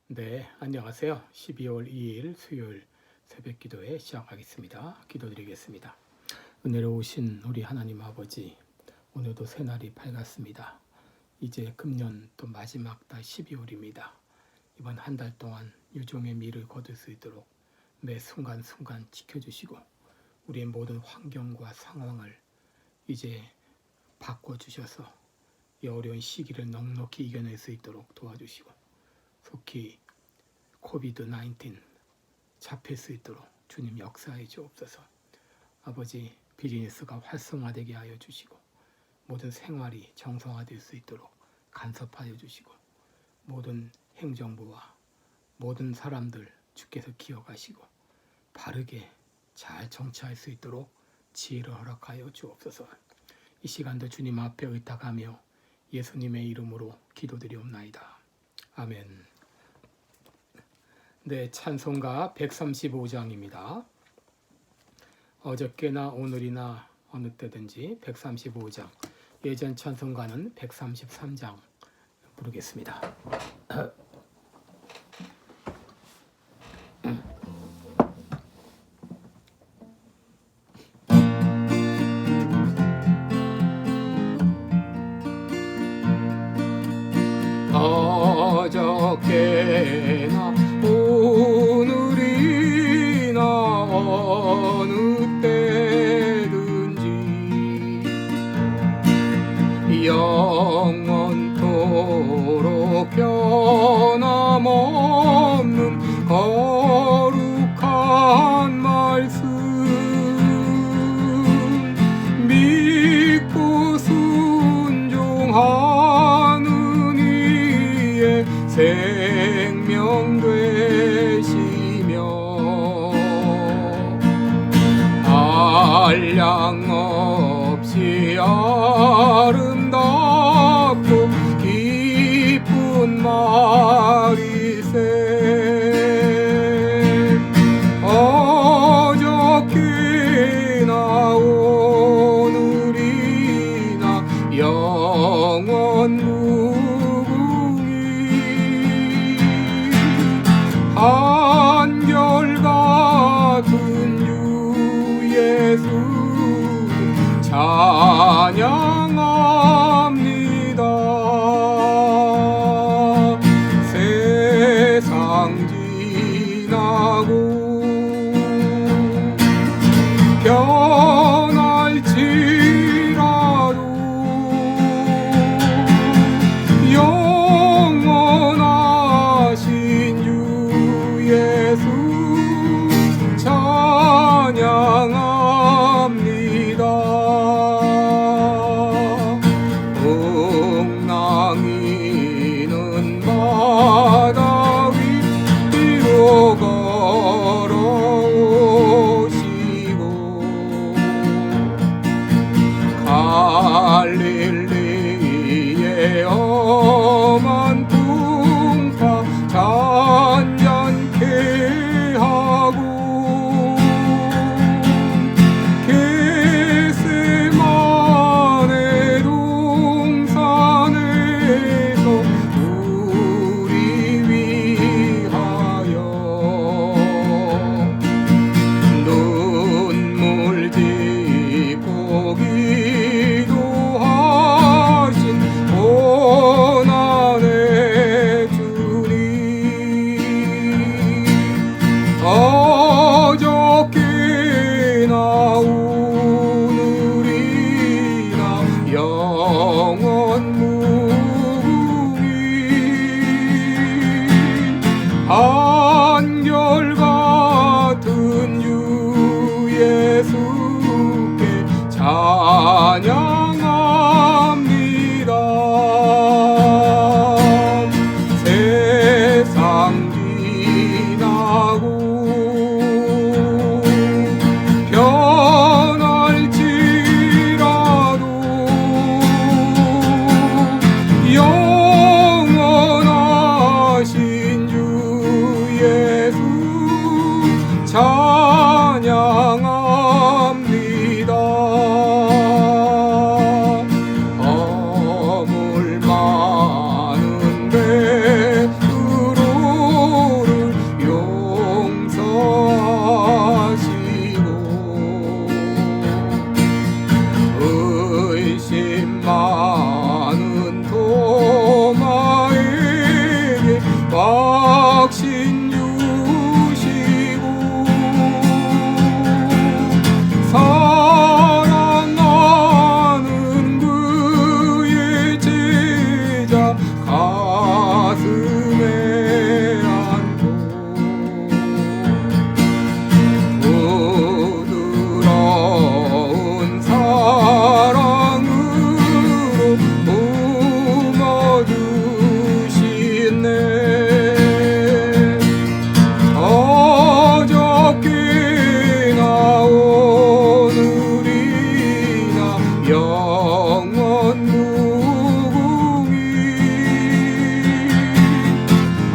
네, 안녕하세요. 12월 2일 수요일 새벽 기도회 시작하겠습니다. 기도드리겠습니다. 은혜로우신 우리 하나님 아버지, 오늘도 새날이 밝았습니다. 이제 금년 또 마지막 달 12월입니다. 이번 한 달 동안 유종의 미를 거둘 수 있도록 매 순간순간 지켜주시고 우리의 모든 환경과 상황을 이제 바꿔주셔서 이 어려운 시기를 넉넉히 이겨낼 수 있도록 도와주시고 속히 코비드-19 잡힐 수 있도록 주님 역사해 주옵소서. 아버지, 비즈니스가 활성화되게 하여 주시고 모든 생활이 정상화될 수 있도록 간섭하여 주시고 모든 행정부와 모든 사람들 주께서 기억하시고 바르게 잘 정치할 수 있도록 지혜를 허락하여 주옵소서. 이 시간도 주님 앞에 의탁하며 예수님의 이름으로 기도드리옵나이다. 아멘. 네, 찬송가 135장입니다. 어저께나 오늘이나 어느 때든지 135장, 예전 찬송가는 133장 부르겠습니다. 어저께나 오늘이나 어느 때든지 영원토록 변함없는 거룩한 말씀 믿고 순종하는 이의 생명 되시며 한량 없이 아름답고 기쁜 말이세 어저께나 오늘이나 영원 무궁히 한결같은 주 예수 찬양합니다.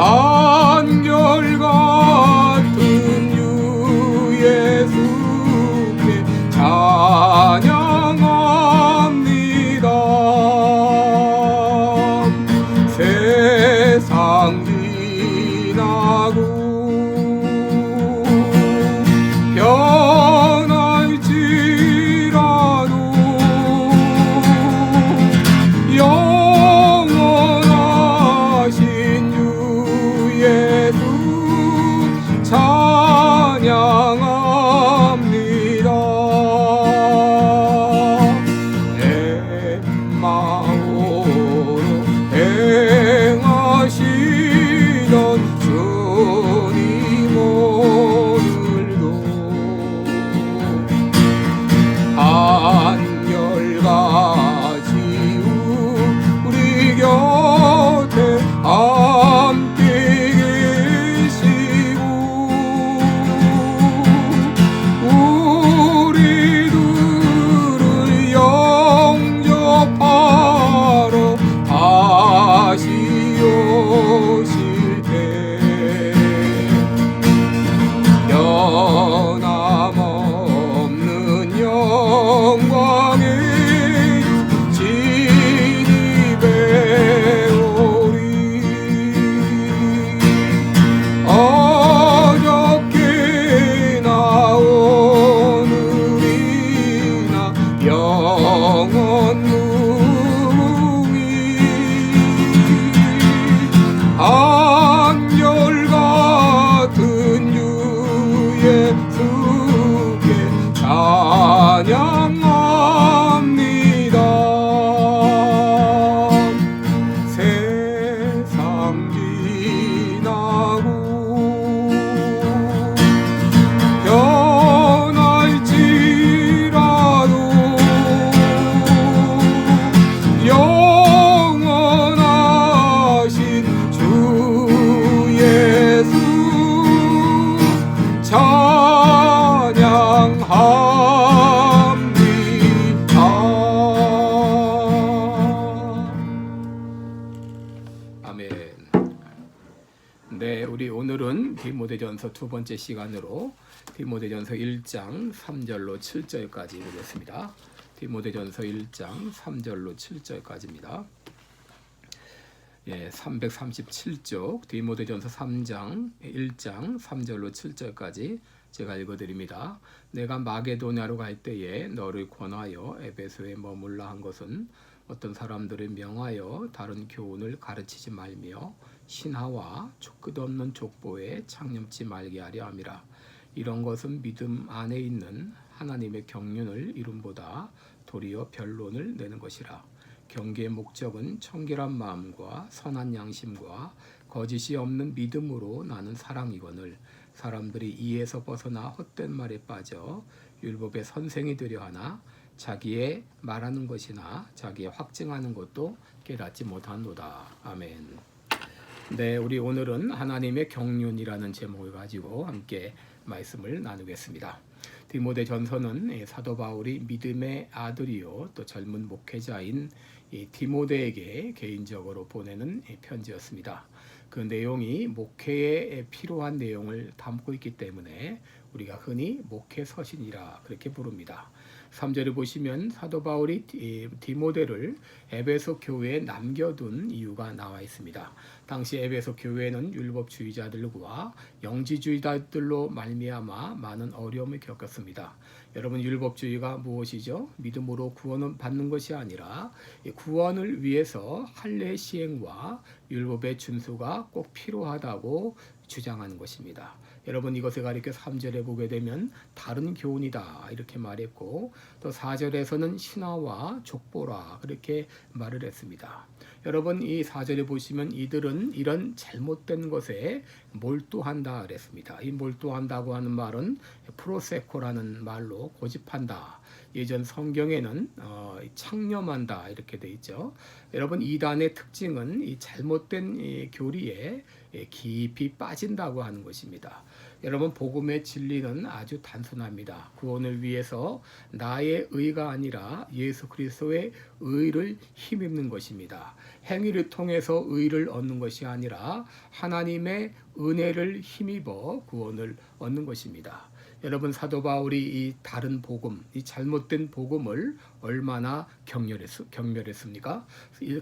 한결같은 주 예수께 찬양합니다. 세상 지나고 변할지라도 영원하신 주 예수 찬양합니다. 엠마오로 행하시던 주님 오늘도 한결같이 우리 곁에 함께 계시고 우리들을 영접하러 다시 오실 때 변함없는 영광에 진입해 오리. 어저께나 오늘이나 영원 무궁히 한결같은 주 예수께 찬양합니다. 세상 지나고 변할지라도 영원하신 주 예수 찬양합니다. 아멘. 네, 우리 오늘은 디모데전서 두 번째 시간으로 디모데전서 1장 3절로 7절까지 보겠습니다. 디모데전서 1장 3절로 7절까지입니다. 예, 337쪽 디모데전서 3장 1장 3절로 7절까지 제가 읽어드립니다. 내가 마게도냐로 갈 때에 너를 권하여 에베소에 머물라 한 것은 어떤 사람들을 명하여 다른 교훈을 가르치지 말며 신하와 끝없는 족보에 창념치 말게 하려 함이라. 이런 것은 믿음 안에 있는 하나님의 경륜을 이름보다 도리어 변론을 내는 것이라. 경계의 목적은 청결한 마음과 선한 양심과 거짓이 없는 믿음으로 나는 사랑이거늘 사람들이 이에서 벗어나 헛된 말에 빠져 율법의 선생이 되려 하나 자기의 말하는 것이나 자기의 확증하는 것도 깨닫지 못하노다. 아멘. 네, 우리 오늘은 하나님의 경륜이라는 제목을 가지고 함께 말씀을 나누겠습니다. 디모데전서는 사도 바울이 믿음의 아들이요 또 젊은 목회자인 디모데에게 개인적으로 보내는 편지였습니다. 그 내용이 목회에 필요한 내용을 담고 있기 때문에 우리가 흔히 목회 서신이라 그렇게 부릅니다. 3절을 보시면 사도 바울이 디모데를 에베소 교회에 남겨둔 이유가 나와 있습니다. 당시 에베소 교회는 율법주의자들과 영지주의자들로 말미암아 많은 어려움을 겪었습니다. 여러분, 율법주의가 무엇이죠? 믿음으로 구원을 받는 것이 아니라 구원을 위해서 할례 시행과 율법의 준수가 꼭 필요하다고 주장하는 것입니다. 여러분, 이것을 가리켜 3절에 보게 되면 다른 교훈이다 이렇게 말했고 또 4절에서는 신하와 족보라 그렇게 말을 했습니다. 여러분, 이 4절에 보시면 이들은 이런 잘못된 것에 몰두한다 그랬습니다. 이 몰두한다고 하는 말은 프로세코라는 말로 고집한다. 예전 성경에는 창념한다 이렇게 돼 있죠. 여러분 이단의 특징은 이 잘못된 이 교리에 깊이 빠진다고 하는 것입니다. 여러분 복음의 진리는 아주 단순합니다. 구원을 위해서 나의 의가 아니라 예수 그리스도의 의를 힘입는 것입니다. 행위를 통해서 의를 얻는 것이 아니라 하나님의 은혜를 힘입어 구원을 얻는 것입니다. 여러분 사도 바울이 이 다른 복음, 이 잘못된 복음을 얼마나 경멸했습니까?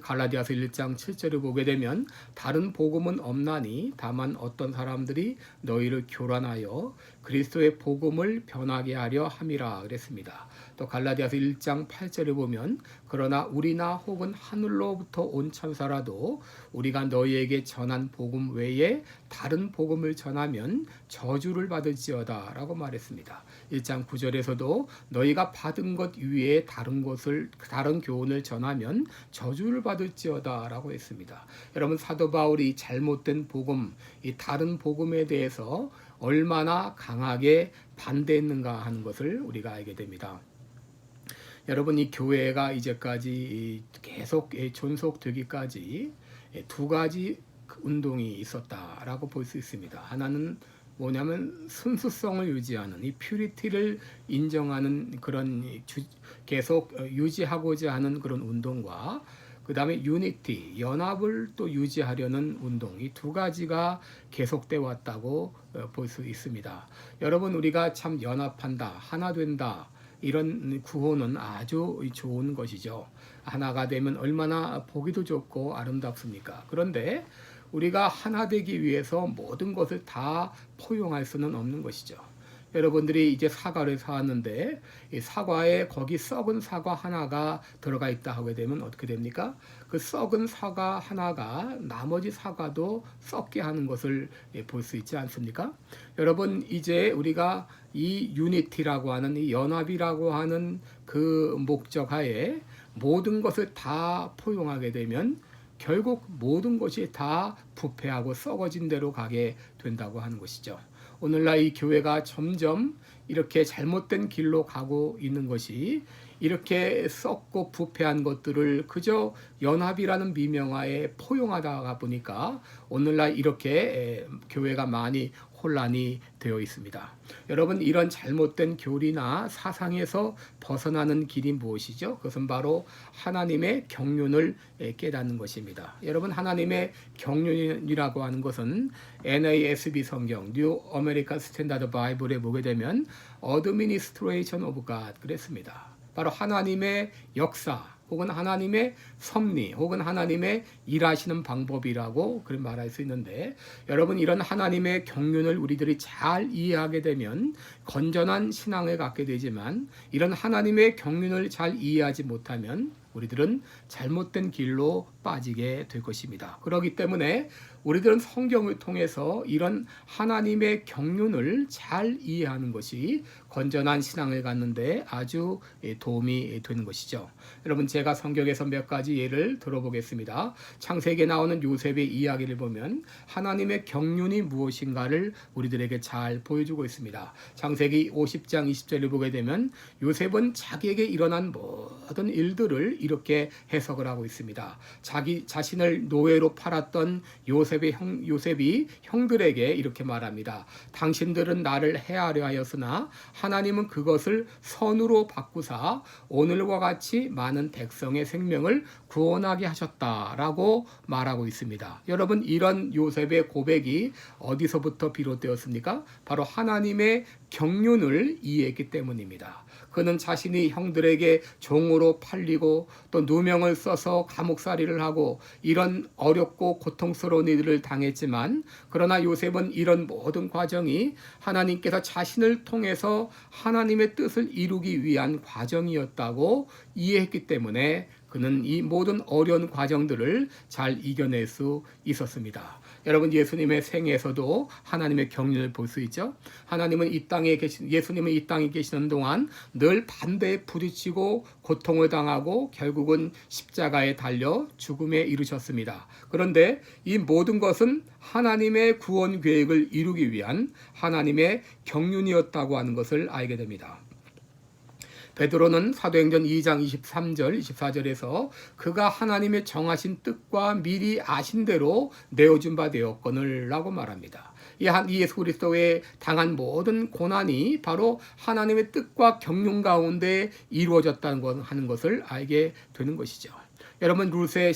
갈라디아서 1장 7절을 보게 되면 다른 복음은 없나니 다만 어떤 사람들이 너희를 교란하여 그리스도의 복음을 변하게 하려 함이라 그랬습니다. 또 갈라디아서 1장 8절을 보면 그러나 우리나 혹은 하늘로부터 온 천사라도 우리가 너희에게 전한 복음 외에 다른 복음을 전하면 저주를 받을지어다 라고 말했습니다. 1장 9절에서도 너희가 받은 것 위에 다른 교훈을 전하면 저주를 받을지어다 라고 했습니다. 여러분 사도 바울이 잘못된 복음, 이 다른 복음에 대해서 얼마나 강하게 반대했는가 하는 것을 우리가 알게 됩니다. 여러분 이 교회가 이제까지 계속 존속되기까지 두 가지 운동이 있었다라고 볼 수 있습니다. 하나는 뭐냐면 순수성을 유지하는 이 퓨리티를 인정하는 그런 계속 유지하고자 하는 그런 운동과 그 다음에 유니티, 연합을 또 유지하려는 운동, 이 두 가지가 계속되어 왔다고 볼 수 있습니다. 여러분 우리가 참 연합한다, 하나 된다, 이런 구호는 아주 좋은 것이죠. 하나가 되면 얼마나 보기도 좋고 아름답습니까? 그런데 우리가 하나 되기 위해서 모든 것을 다 포용할 수는 없는 것이죠. 여러분들이 이제 사과를 사왔는데 이 사과에 거기 썩은 사과 하나가 들어가 있다 하게 되면 어떻게 됩니까? 그 썩은 사과 하나가 나머지 사과도 썩게 하는 것을 볼 수 있지 않습니까? 여러분 이제 우리가 이 유니티라고 하는 이 연합이라고 하는 그 목적하에 모든 것을 다 포용하게 되면 결국 모든 것이 다 부패하고 썩어진 대로 가게 된다고 하는 것이죠. 오늘날 이 교회가 점점 이렇게 잘못된 길로 가고 있는 것이 이렇게 썩고 부패한 것들을 그저 연합이라는 미명하에 포용하다가 보니까 오늘날 이렇게 교회가 많이 혼란이 되어 있습니다. 여러분 이런 잘못된 교리나 사상에서 벗어나는 길이 무엇이죠? 그것은 바로 하나님의 경륜을 깨닫는 것입니다. 여러분 하나님의 경륜이라고 하는 것은 NASB 성경 New American Standard Bible에 보게 되면 Administration of God 그랬습니다. 바로 하나님의 역사 혹은 하나님의 섭리 혹은 하나님의 일하시는 방법이라고 그런 말할 수 있는데 여러분 이런 하나님의 경륜을 우리들이 잘 이해하게 되면 건전한 신앙을 갖게 되지만 이런 하나님의 경륜을 잘 이해하지 못하면 우리들은 잘못된 길로 빠지게 될 것입니다. 그렇기 때문에 우리들은 성경을 통해서 이런 하나님의 경륜을 잘 이해하는 것이 건전한 신앙을 갖는데 아주 도움이 되는 것이죠. 여러분 제가 성경에서 몇 가지 예를 들어보겠습니다. 창세기에 나오는 요셉의 이야기를 보면 하나님의 경륜이 무엇인가를 우리들에게 잘 보여주고 있습니다. 창세기 50장 20절을 보게 되면 요셉은 자기에게 일어난 모든 일들을 이렇게 해석을 하고 있습니다. 자신을 노예로 팔았던 요셉이 형들에게 이렇게 말합니다. 당신들은 나를 해하려 하였으나 하나님은 그것을 선으로 바꾸사 오늘과 같이 많은 백성의 생명을 구원하게 하셨다라고 말하고 있습니다. 여러분 이런 요셉의 고백이 어디서부터 비롯되었습니까? 바로 하나님의 경륜을 이해했기 때문입니다. 그는 자신이 형들에게 종으로 팔리고 또 누명을 써서 감옥살이를 하고 이런 어렵고 고통스러운 일을 당했지만 그러나 요셉은 이런 모든 과정이 하나님께서 자신을 통해서 하나님의 뜻을 이루기 위한 과정이었다고 이해했기 때문에 그는 이 모든 어려운 과정들을 잘 이겨낼 수 있었습니다. 여러분 예수님의 생애에서도 하나님의 경륜을 볼 수 있죠. 예수님은 이 땅에 계시는 동안 늘 반대에 부딪히고 고통을 당하고 결국은 십자가에 달려 죽음에 이르셨습니다. 그런데 이 모든 것은 하나님의 구원 계획을 이루기 위한 하나님의 경륜이었다고 하는 것을 알게 됩니다. 베드로는 사도행전 2장 23절 24절에서 그가 하나님의 정하신 뜻과 미리 아신 대로 내어준 바 되었거늘 라고 말합니다. 이 예수 그리스도의 당한 모든 고난이 바로 하나님의 뜻과 경륜 가운데 이루어졌다는 하는 것을 알게 되는 것이죠. 여러분, 룻의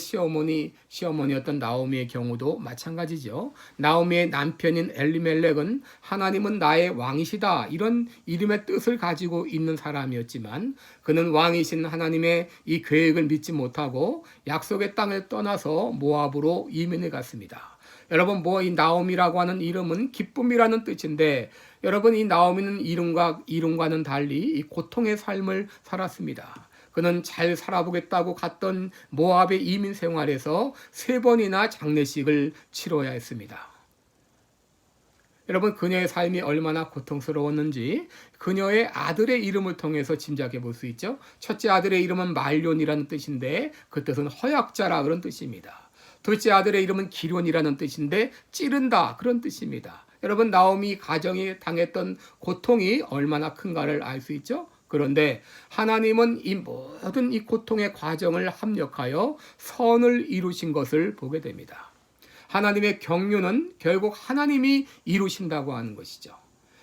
시어머니였던 나오미의 경우도 마찬가지죠. 나오미의 남편인 엘리멜렉은 하나님은 나의 왕이시다 이런 이름의 뜻을 가지고 있는 사람이었지만 그는 왕이신 하나님의 이 계획을 믿지 못하고 약속의 땅을 떠나서 모압으로 이민을 갔습니다. 여러분, 이 나오미라고 하는 이름은 기쁨이라는 뜻인데 여러분, 이 나오미는 이름과는 달리 이 고통의 삶을 살았습니다. 그는 잘 살아보겠다고 갔던 모압의 이민 생활에서 3번이나 장례식을 치러야 했습니다. 여러분, 그녀의 삶이 얼마나 고통스러웠는지 그녀의 아들의 이름을 통해서 짐작해 볼 수 있죠. 첫째 아들의 이름은 말론이라는 뜻인데 그 뜻은 허약자라 그런 뜻입니다. 둘째 아들의 이름은 기론이라는 뜻인데 찌른다 그런 뜻입니다. 여러분, 나오미 가정이 당했던 고통이 얼마나 큰가를 알 수 있죠. 그런데 하나님은 이 모든 이 고통의 과정을 합력하여 선을 이루신 것을 보게 됩니다. 하나님의 경륜은 결국 하나님이 이루신다고 하는 것이죠.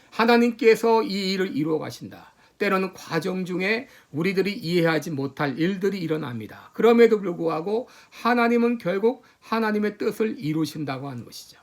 하나님께서 이 일을 이루어 가신다. 때로는 과정 중에 우리들이 이해하지 못할 일들이 일어납니다. 그럼에도 불구하고 하나님은 결국 하나님의 뜻을 이루신다고 하는 것이죠.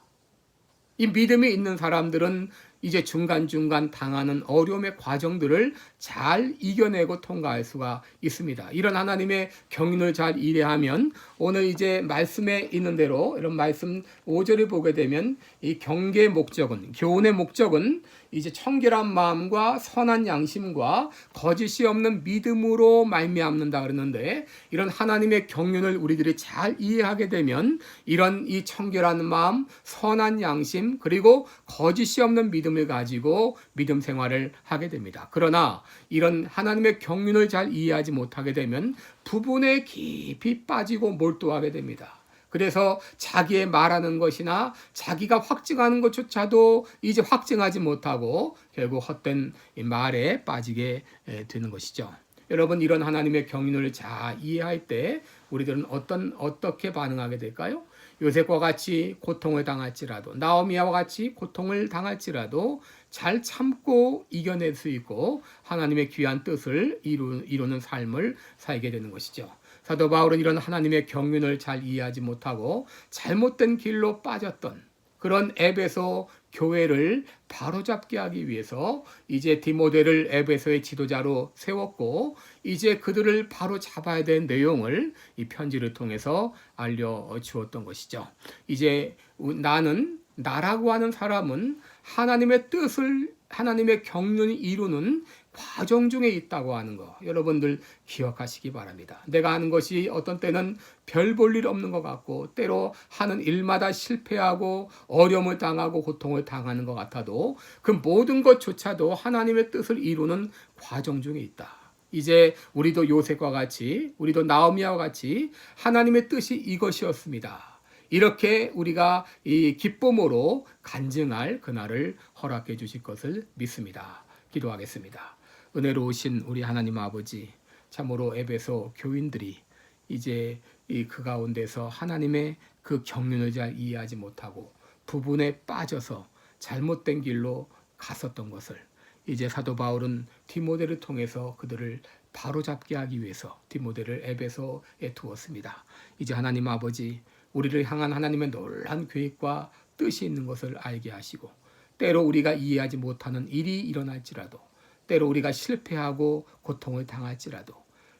이 믿음이 있는 사람들은 이제 중간중간 당하는 어려움의 과정들을 잘 이겨내고 통과할 수가 있습니다. 이런 하나님의 경륜을 잘 이해하면 오늘 이제 말씀에 있는 대로 이런 말씀 5절을 보게 되면 이 경계의 목적은, 교훈의 목적은 이제 청결한 마음과 선한 양심과 거짓이 없는 믿음으로 말미암는다 그러는데 이런 하나님의 경륜을 우리들이 잘 이해하게 되면 이런 이 청결한 마음, 선한 양심 그리고 거짓이 없는 믿음을 가지고 믿음 생활을 하게 됩니다. 그러나 이런 하나님의 경륜을 잘 이해하지 못하게 되면 부분에 깊이 빠지고 몰두하게 됩니다. 그래서 자기의 말하는 것이나 자기가 확증하는 것조차도 이제 확증하지 못하고 결국 헛된 말에 빠지게 되는 것이죠. 여러분, 이런 하나님의 경륜을 잘 이해할 때 우리들은 어떻게 반응하게 될까요? 요셉과 같이 고통을 당할지라도 나오미와 같이 고통을 당할지라도 잘 참고 이겨낼 수 있고 하나님의 귀한 뜻을 이루는 삶을 살게 되는 것이죠. 사도 바울은 이런 하나님의 경륜을 잘 이해하지 못하고 잘못된 길로 빠졌던 그런 에베소 교회를 바로잡게 하기 위해서 이제 디모데를 에베소의 지도자로 세웠고 이제 그들을 바로잡아야 될 내용을 이 편지를 통해서 알려주었던 것이죠. 이제 나라고 하는 사람은 하나님의 뜻을 하나님의 경륜을 이루는 과정 중에 있다고 하는 거 여러분들 기억하시기 바랍니다. 내가 하는 것이 어떤 때는 별 볼 일 없는 것 같고 때로 하는 일마다 실패하고 어려움을 당하고 고통을 당하는 것 같아도 그 모든 것조차도 하나님의 뜻을 이루는 과정 중에 있다. 이제 우리도 요셉과 같이 우리도 나오미와 같이 하나님의 뜻이 이것이었습니다. 이렇게 우리가 이 기쁨으로 간증할 그날을 허락해 주실 것을 믿습니다. 기도하겠습니다. 은혜로우신 우리 하나님 아버지, 참으로 에베소 교인들이 이제 그 가운데서 하나님의 그 경륜을 잘 이해하지 못하고 부분에 빠져서 잘못된 길로 갔었던 것을 이제 사도 바울은 디모데를 통해서 그들을 바로잡게 하기 위해서 디모데를 에베소에 두었습니다. 이제 하나님 아버지, 우리를 향한 하나님의 놀라운 계획과 뜻이 있는 것을 알게 하시고 때로 우리가 이해하지 못하는 일이 일어날지라도 때로 우리가 실패하고 고통을 당할지라도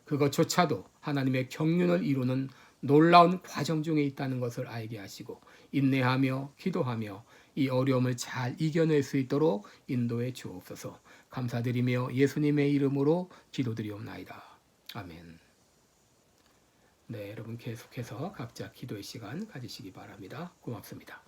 그것조차도 하나님의 경륜을 이루는 놀라운 과정 중에 있다는 것을 알게 하시고 인내하며 기도하며 이 어려움을 잘 이겨낼 수 있도록 인도해 주옵소서. 감사드리며 예수님의 이름으로 기도드리옵나이다. 아멘. 네, 여러분 계속해서 각자 기도의 시간 가지시기 바랍니다. 고맙습니다.